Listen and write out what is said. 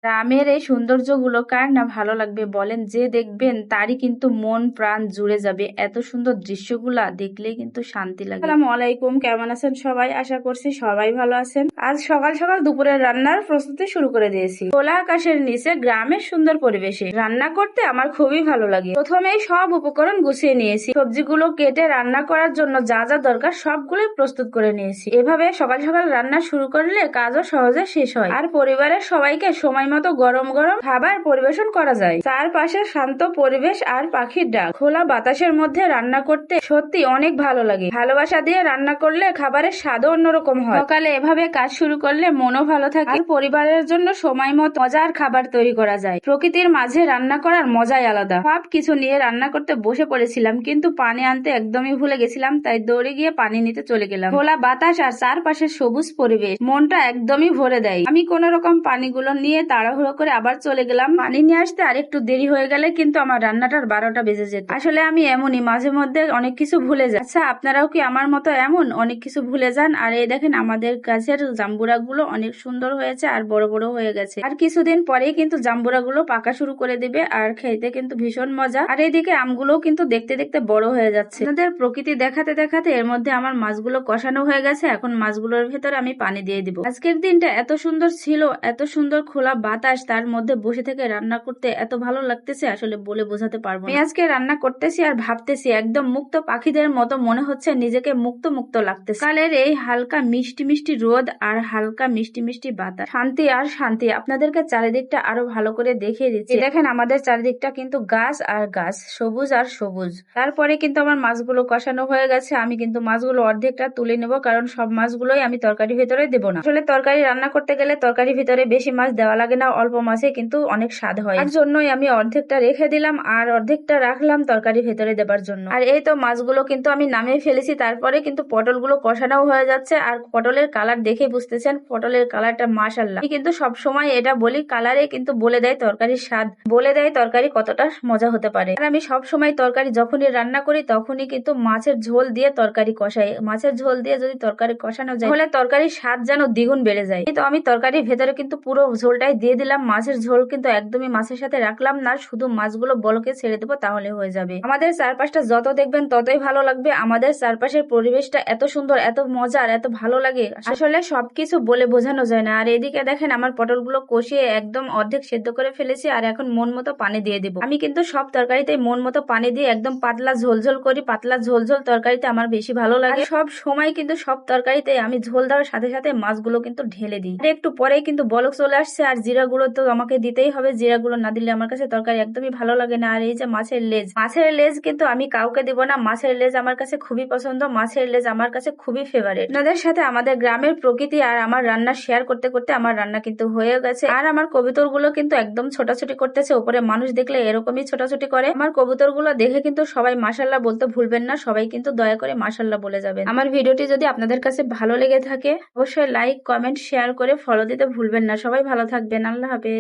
গ্রামের এই সৌন্দর্যগুলো কার না ভালো লাগবে বলেন? যে দেখবেন তারই কিন্তু মন প্রাণ জুড়ে যাবে। এত সুন্দর দৃশ্যগুলা দেখলেই কিন্তু শান্তি লাগে। আসসালামু আলাইকুম, কেমন আছেন সবাই? আশা করছি সবাই ভালো আছেন। আজ সকাল সকাল দুপুরের রান্নার প্রস্তুতি শুরু করে দিয়েছি। খোলা আকাশের নিচে গ্রামের সুন্দর পরিবেশে রান্না করতে আমার খুবই ভালো লাগে। প্রথমেই সব উপকরণ গুছিয়ে নিয়েছি। সবজিগুলো কেটে রান্না করার জন্য যা যা দরকার সবগুলোই প্রস্তুত করে নিয়েছি। এভাবে সকাল সকাল রান্না শুরু করলে কাজও সহজে শেষ হয় আর পরিবারের সবাইকে সময় মতো গরম গরম খাবার পরিবেশন করা যায়। চারপাশে শান্ত পরিবেশ আর পাখির ডাক, খোলা বাতাসের মধ্যে রান্না করতে সত্যি অনেক ভালো লাগে। ভালোবাসা দিয়ে রান্না করলে খাবারের স্বাদও অন্যরকম হয়। সকালে এভাবে কাজ শুরু করলে মনও ভালো থাকে আর পরিবারের জন্য সময় মতো মজার খাবার তৈরি করা যায়। প্রকৃতির মাঝে রান্না করার মজাই আলাদা। সব কিছু নিয়ে রান্না করতে বসে পড়েছিলাম, কিন্তু পানি আনতে একদমই ভুলে গেছিলাম, তাই দৌড়ে গিয়ে পানি নিতে চলে গেলাম। খোলা বাতাস আর চারপাশের সবুজ পরিবেশ মনটা একদমই ভরে দেয়। আমি কোন রকম পানিগুলো নিয়ে তাড়াহুড়ো করে আবার চলে গেলাম। পানি নিয়ে আসতে আরেকটু দেরি হয়ে গেলে কিন্তু আমার রান্নাটার 12টা বেজে যেত। আসলে আমি এমনই, মাঝে মধ্যে অনেক কিছু ভুলে যাই। আচ্ছা, আপনারাও কি আমার মতো এমন অনেক কিছু ভুলে যান? আর এই দেখেন আমাদের গাছের জাম্বুরা গুলো অনেক সুন্দর হয়েছে আর বড় বড় হয়ে গেছে। আর কিছুদিন পরেই কিন্তু জাম্বুরা গুলো পাকা শুরু করে দিবে আর খেতে কিন্তু ভীষণ মজা। আর এইদিকে আমগুলো কিন্তু দেখতে দেখতে বড় হয়ে যাচ্ছে। আপনাদের প্রকৃতি দেখাতে দেখাতে এর মধ্যে আমার মাছগুলো কষানো হয়ে গেছে। এখন মাছগুলোর ভেতরে আমি পানি দিয়ে দিব। আজকের দিনটা এত সুন্দর ছিল, এত সুন্দর খোলা বাতাস, তার মধ্যে বসে থেকে রান্না করতে এত ভালো লাগতেছে আসলে বলে বোঝাতে পারবো না। আমি আজকে রান্না করতেছি আর ভাবতেছি একদম মুক্ত পাখিদের মতো মনে হচ্ছে, নিজেকে মুক্ত মুক্ত লাগতেছে। কালের এই হালকা মিষ্টি মিষ্টি রোদ আর হালকা মিষ্টি মিষ্টি বাতাস, শান্তি আর শান্তি। আপনাদেরকে চারিদিকটা আরো ভালো করে দেখিয়ে দিচ্ছি। দেখেন আমাদের চারিদিকটা কিন্তু গাছ আর গাছ, সবুজ আর সবুজ। তারপরে কিন্তু আমার মাছগুলো কষানো হয়ে গেছে। আমি কিন্তু মাছগুলো অর্ধেকটা তুলে নেব, কারণ সব মাছগুলোই আমি তরকারির ভিতরে দেবো না। আসলে তরকারি রান্না করতে গেলে তরকারির ভিতরে বেশি মাছ দেওয়া লাগে না, অল্প মাছে কিন্তু অনেক স্বাদ হয়। তার জন্যই আমি অর্ধেকটা রেখে দিলাম আর অর্ধেকটা রাখলাম তরকারির ভেতরে দেবার জন্য। আর এই তো মাছগুলো কিন্তু আমি নামিয়ে ফেলেছি। তারপরে কিন্তু পটলগুলো কষানো হয়ে যাচ্ছে আর পটলের কালার দেখে বুঝতেছেন পটলের কালারটা মাশাআল্লাহ। আমি কিন্তু সব সময় এটা বলি, কালারে কিন্তু বলে দেয় তরকারির স্বাদ, বলে দেয় তরকারি কতটা মজা হতে পারে। আর আমি সব সময় তরকারি যখনই রান্না করি তখনই কিন্তু মাছের ঝোল দিয়ে তরকারি কষাই। মাছের ঝোল দিয়ে যদি তরকারি কষানো যায় তাহলে তরকারির স্বাদ যেন দ্বিগুণ বেড়ে যায়। তো আমি তরকারির ভেতরে কিন্তু পুরো ঝোলটাই দিয়ে দিলাম। মাছের ঝোল কিন্তু একদমই মাছের সাথে রাখলাম না, শুধু মাছগুলো বলকে ছেড়ে দেবো তাহলে হয়ে যাবে। আমাদের চারপাশটা যত দেখবেন ততই ভালো লাগবে। আমাদের চারপাশের পরিবেশটা এত সুন্দর, এত মজার, এত ভালো লাগে, আসলে সবকিছু বলে বোঝানো যায় না। আর এদিকে দেখেন আমার পটলগুলো কষিয়ে একদম অর্ধেক সেদ্ধ করে ফেলেছি আর এখন মন মতো পানি দিয়ে দিব। আমি কিন্তু সব তরকারিতে মন মতো পানি দিয়ে একদম পাতলা ঝোলঝোল করি। পাতলা ঝোলঝোল তরকারিতে আমার বেশি ভালো লাগে। সব সময় কিন্তু সব তরকারিতে আমি ঝোল দেওয়ার সাথে সাথে মাছগুলো কিন্তু ঢেলে দিই। আর একটু পরেই কিন্তু বলক চলে আসছে আর জিরা গুঁড়ো তো আমাকে দিতেই হবে। জিরা গুঁড়ো না দিলে আমার কাছে তরকারি একদমই ভালো লাগে না। আর এই যে মাছের লেজ, মাছের লেজ কিন্তু আমি কাউকে দিব না। মাছের লেজ আমার কাছে খুবই পছন্দ, মাছের লেজ আমার কাছে খুবই ফেভারিট। আপনাদের সাথে আমাদের গ্রামের প্রকৃতি আর আমার রান্না শেয়ার করতে করতে আমার রান্না কিন্তু হয়ে গেছে। আর আমার কবুতর গুলো কিন্তু একদম ছোটাছুটি করতেছে। উপরে মানুষ দেখলে এরকমই ছোটাছুটি করে। আমার কবুতর গুলো দেখে কিন্তু সবাই মাশাআল্লাহ বলতে ভুলবেন না। সবাই কিন্তু দয়া করে মাশাআল্লাহ বলে যাবেন। আমার ভিডিওটি যদি আপনাদের কাছে ভালো লেগে থাকে অবশ্যই লাইক, কমেন্ট, শেয়ার করে ফলো দিতে ভুলবেন না। সবাই ভালো থাকবেন। আল্লাহ হাফেজ।